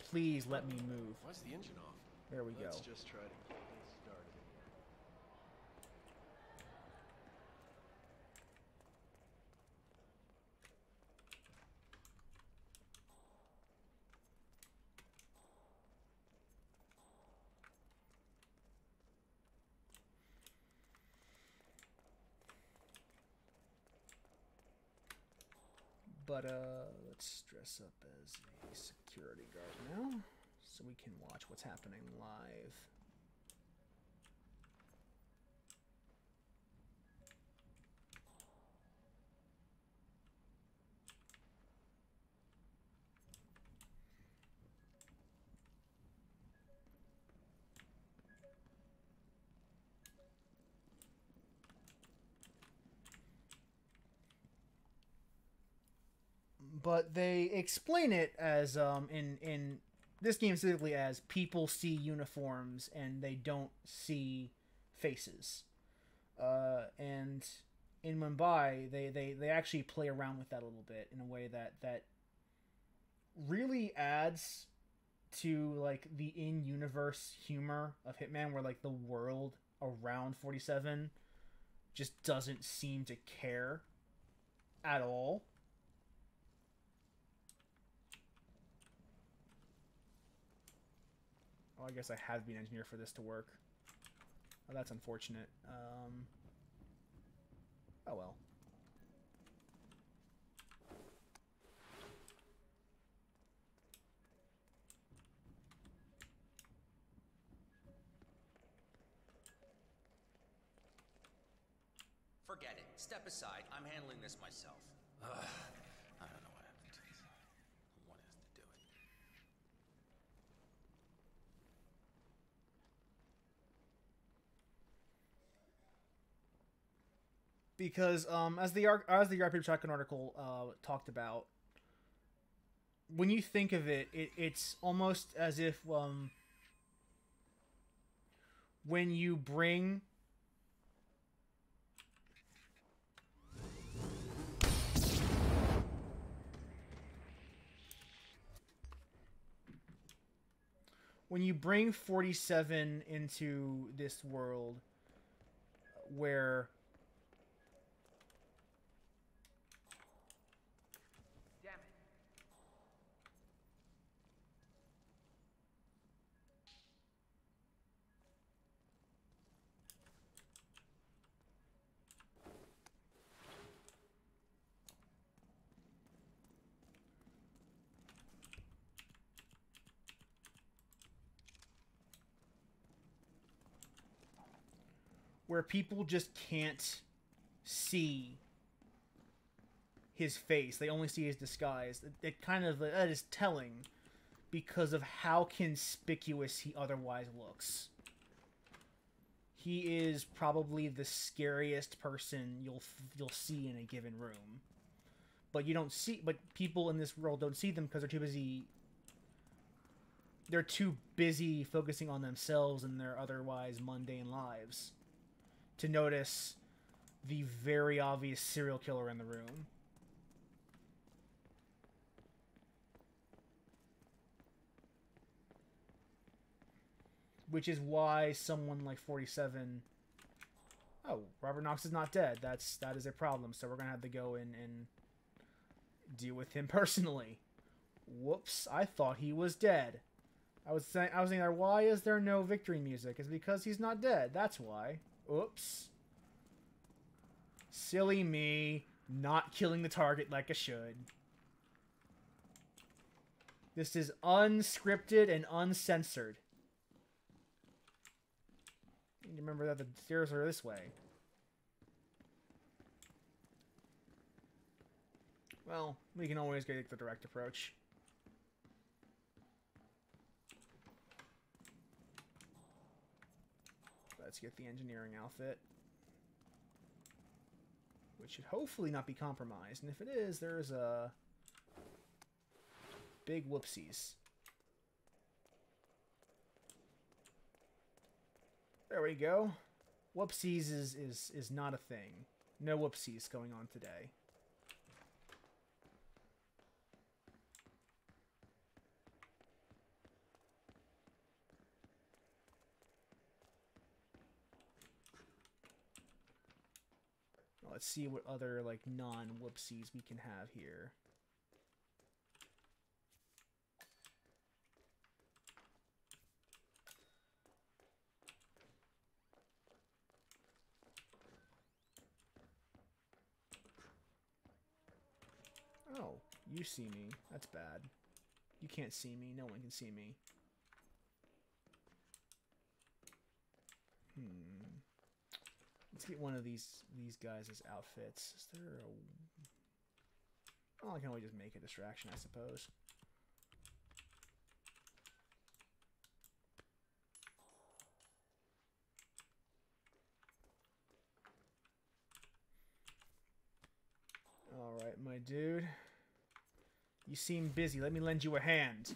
let me move. Why's the engine off? There we go. Let's just try to get this started. But, let's dress up as a security guard now, so we can watch what's happening live. But they explain it as, in this game specifically, as people see uniforms and they don't see faces. And in Mumbai, they actually play around with that a little bit in a way that really adds to, like, the in-universe humor of Hitman, where, like, the world around 47 just doesn't seem to care at all. Oh, I guess I have to be an engineer for this to work. Oh, that's unfortunate. Oh well. Forget it. Step aside. I'm handling this myself. I don't know what happened to this. One has to do it. Because as the RPG Shotgun article talked about, when you think of it, it's almost as if when you bring when you bring 47 into this world where people just can't see his face. They only see his disguise. It kind of that is telling because of how conspicuous he otherwise looks. He is probably the scariest person you'll see in a given room. But people in this world don't see them because they're too busy focusing on themselves and their otherwise mundane lives to notice the very obvious serial killer in the room. Which is why someone like 47... Oh, Robert Knox is not dead. That is a problem, so we're going to have to go in and deal with him personally. Whoops, I thought he was dead. I was thinking, why is there no victory music? It's because he's not dead. That's why. Oops. Silly me, not killing the target like I should. This is unscripted and uncensored. You remember that the stairs are this way. Well, we can always take the direct approach. Let's get the engineering outfit. Which should hopefully not be compromised. And if it is, there's a big whoopsies. There we go. Whoopsies is not a thing. No whoopsies going on today. Let's see what other, like, non-whoopsies we can have here. Oh, you see me. That's bad. You can't see me. No one can see me. Let's get one of these guys' outfits. Is there a... Oh, I can always just make a distraction, I suppose. Alright, my dude. You seem busy. Let me lend you a hand.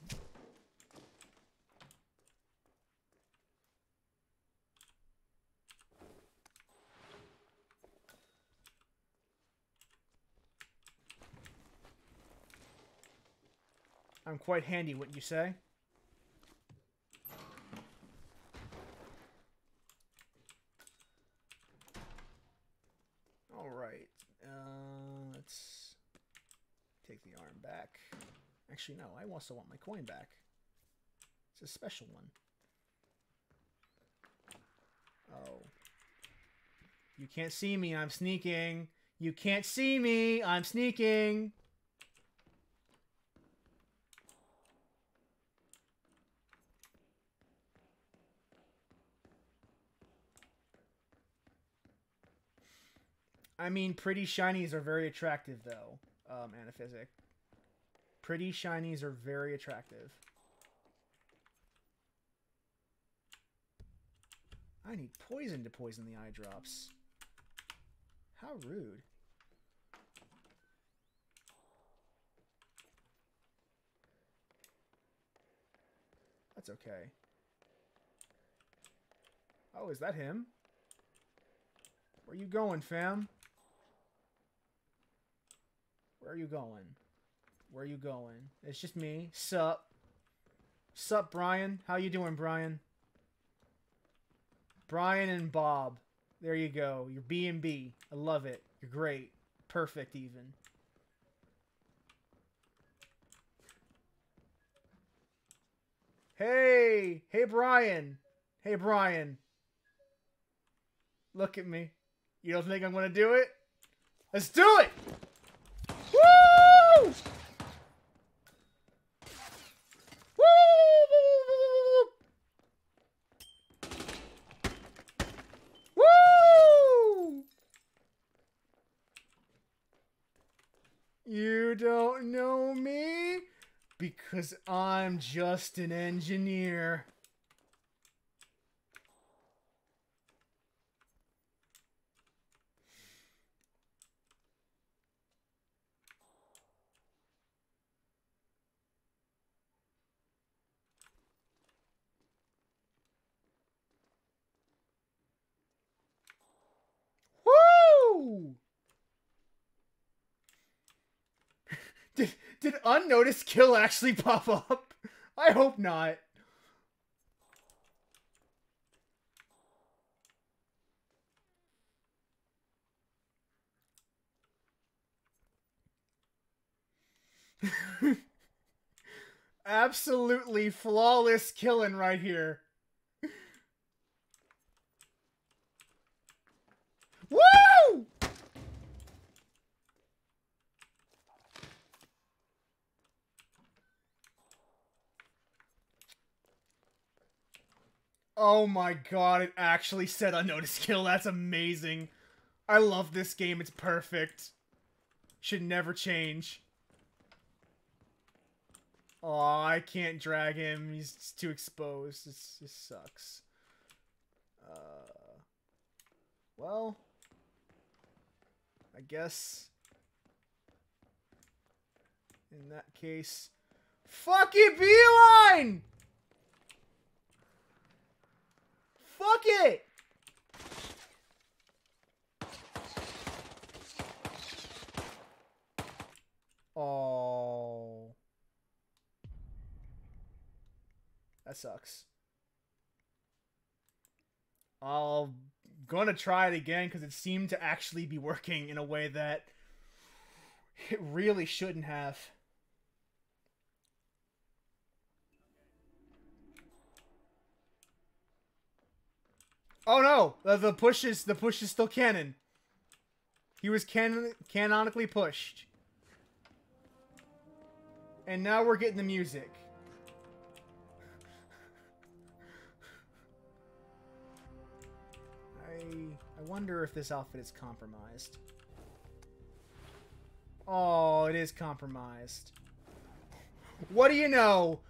I'm quite handy, wouldn't you say? Alright. Let's take the arm back. Actually, no. I also want my coin back. It's a special one. Oh. You can't see me, I'm sneaking. You can't see me, I'm sneaking. I mean, pretty shinies are very attractive, though, Anaphysic. Pretty shinies are very attractive. I need poison to poison the eye drops. How rude. That's okay. Oh, is that him? Where you going, fam? Where are you going? Where are you going? It's just me. Sup? Sup, Brian? How you doing, Brian? Brian and Bob. There you go. You're B&B. I love it. You're great. Perfect, even. Hey! Hey, Brian! Hey, Brian. Look at me. You don't think I'm gonna do it? Let's do it! Woo! Woo! Woo! You don't know me? Because I'm just an engineer. Woo! Did unnoticed kill actually pop up? I hope not. Absolutely flawless killing right here. Woo! Oh my god, it actually said unnoticed kill. That's amazing. I love this game. It's perfect. Should never change. Oh, I can't drag him. He's too exposed. This sucks. Well, I guess in that case, fuck it, Beeline! Fuck it! Oh. That sucks. I'm gonna try it again because it seemed to actually be working in a way that it really shouldn't have. Oh no! The push is still canon. He was canonically pushed. And now we're getting the music. I wonder if this outfit is compromised. Oh, it is compromised. What do you know?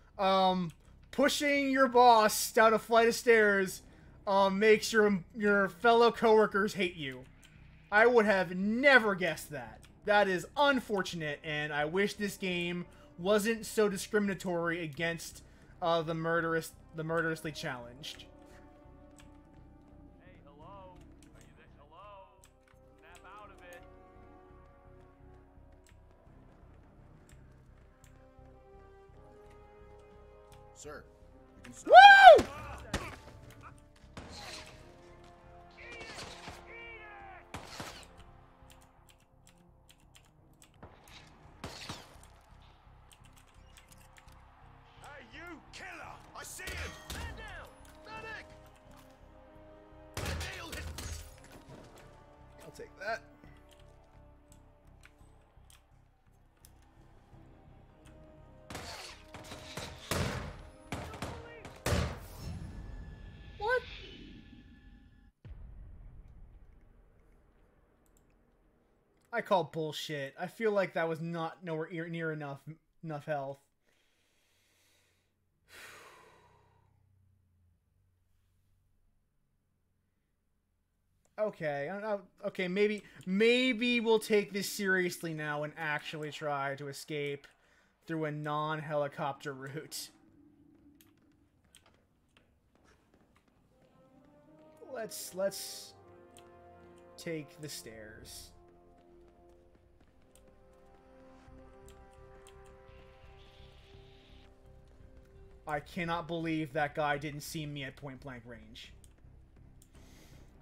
Pushing your boss down a flight of stairs makes your fellow coworkers hate you. I would have never guessed that. That is unfortunate, and I wish this game wasn't so discriminatory against the murderously challenged. Hey, hello? Are you there? Hello? Snap out of it. Sir, you can stop. Woo! Hey, you killer! I see him! Man down! Medic! take that. What? I call bullshit. I feel like that was not nowhere near enough health. Okay, okay, maybe we'll take this seriously now and actually try to escape through a non-helicopter route. Let's take the stairs. I cannot believe that guy didn't see me at point-blank range.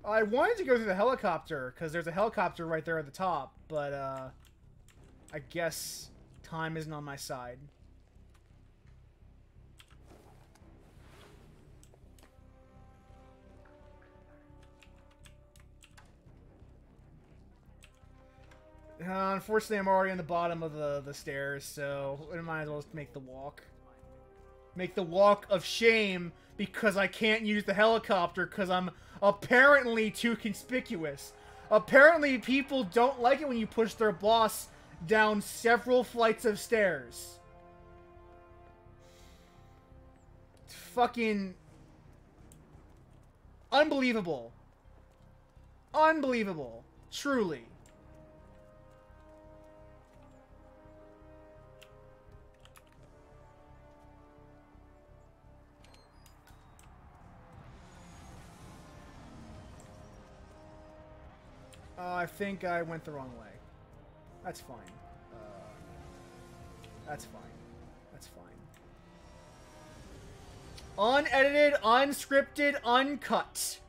I wanted to go through the helicopter, because there's a helicopter right there at the top, but, I guess time isn't on my side. Unfortunately, I'm already on the bottom of the stairs, so I might as well just make the walk. Make the walk of shame, because I can't use the helicopter, because I'm apparently too conspicuous. Apparently, people don't like it when you push their boss down several flights of stairs. It's fucking unbelievable. Unbelievable. Truly. I think I went the wrong way. That's fine. That's fine. That's fine. Unedited, unscripted, uncut.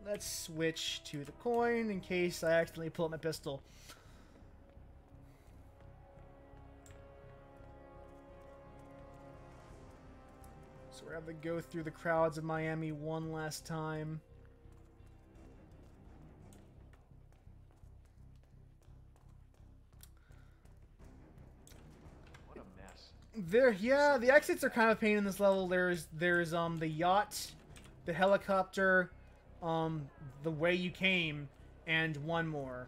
Let's switch to the coin in case I accidentally pull up my pistol. So we're going to go through the crowds of Miami one last time. Yeah, the exits are kind of a pain in this level. There's the yacht, the helicopter, the way you came, and one more.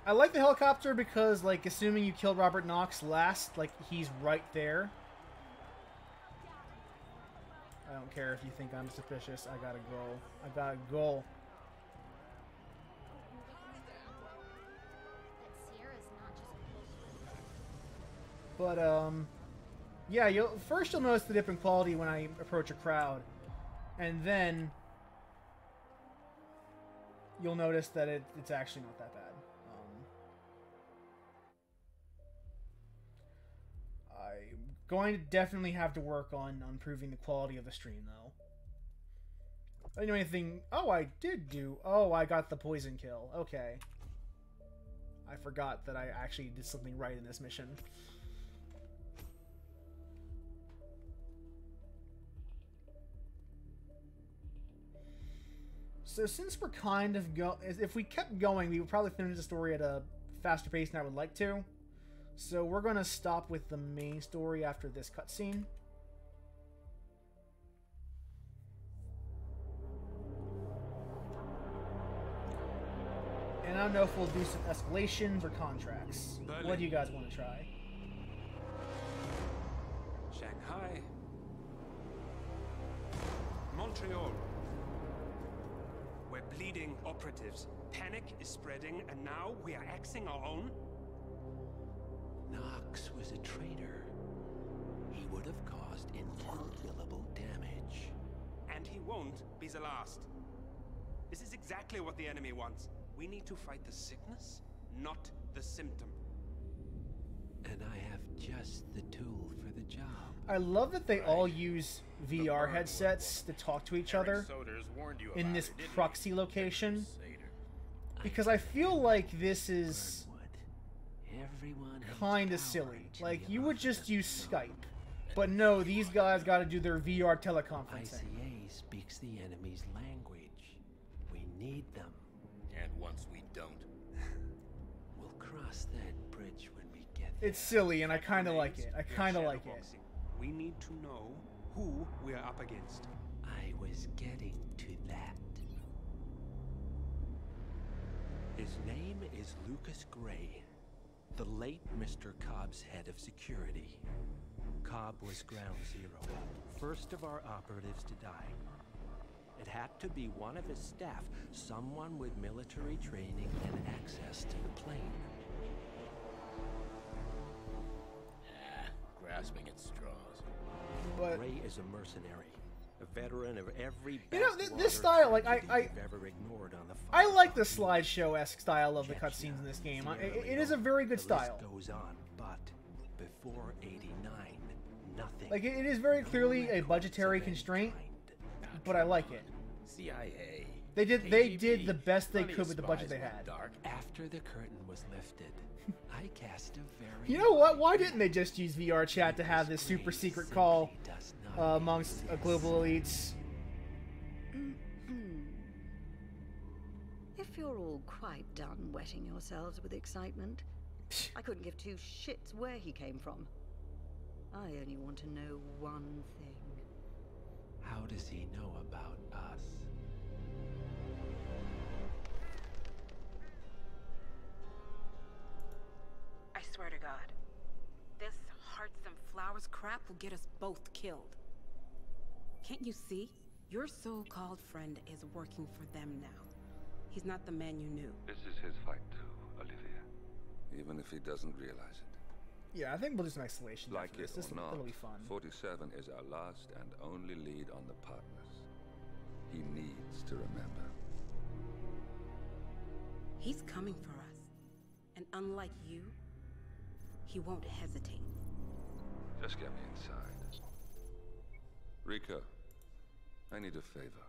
I like the helicopter because, like, assuming you killed Robert Knox last, like, he's right there. I don't care if you think I'm suspicious. I gotta go. I gotta go. But, yeah, first you'll notice the dip in quality when I approach a crowd. And then you'll notice that it's actually not that bad. I'm going to definitely have to work on improving the quality of the stream, though. I didn't do anything... Oh, I did do... Oh, I got the poison kill. Okay. I forgot that I actually did something right in this mission. So since we're kind of if we kept going, we would probably finish the story at a faster pace than I would like to. So we're going to stop with the main story after this cutscene. And I don't know if we'll do some escalations or contracts. Berlin. What do you guys want to try? Shanghai. Montreal. We're bleeding operatives. Panic is spreading, and now we are axing our own? Knox was a traitor. He would have caused incalculable damage. And he won't be the last. This is exactly what the enemy wants. We need to fight the sickness, not the symptom. And I have just the tool for the job. I love that they all use VR headsets to talk to each other in this proxy location. Because I feel like this is kind of silly. Like, you would just use Skype But no, these guys got to do their VR teleconferencing. ICA speaks the enemy's language. We need them. And once we don't, we'll cross that bridge when we get there. It's silly, and I kind of like it. I kind of like it. We need to know who we are up against. I was getting to that. His name is Lucas Gray, the late Mr. Cobb's head of security. Cobb was ground zero, first of our operatives to die. It had to be one of his staff, someone with military training and access to the plane. grasping at straws. But Gray is a mercenary, a veteran of every. You know, this style, like I like the slideshow-esque style of the cutscenes in this game. It is a very good style. Goes on, but before '89, nothing. Like it is very clearly a budgetary constraint, but I like it. CIA. They did the best they could with the budget they had. After the curtain was lifted, I cast a very. You know what? Why didn't they just use VR chat to have this super secret call amongst global elites? If you're all quite done wetting yourselves with excitement, I couldn't give two shits where he came from. I only want to know one thing. How does he know about us? I swear to God, this hearts and flowers crap will get us both killed. Can't you see? Your so-called friend is working for them now. He's not the man you knew. This is his fight too, Olivia. Even if he doesn't realize it. Yeah, I think we'll do some isolation. Like it or not, it'll be fun. 47 is our last and only lead on the partners. He needs to remember. He's coming for us. And unlike you, he won't hesitate. Just get me inside. Rico, I need a favor.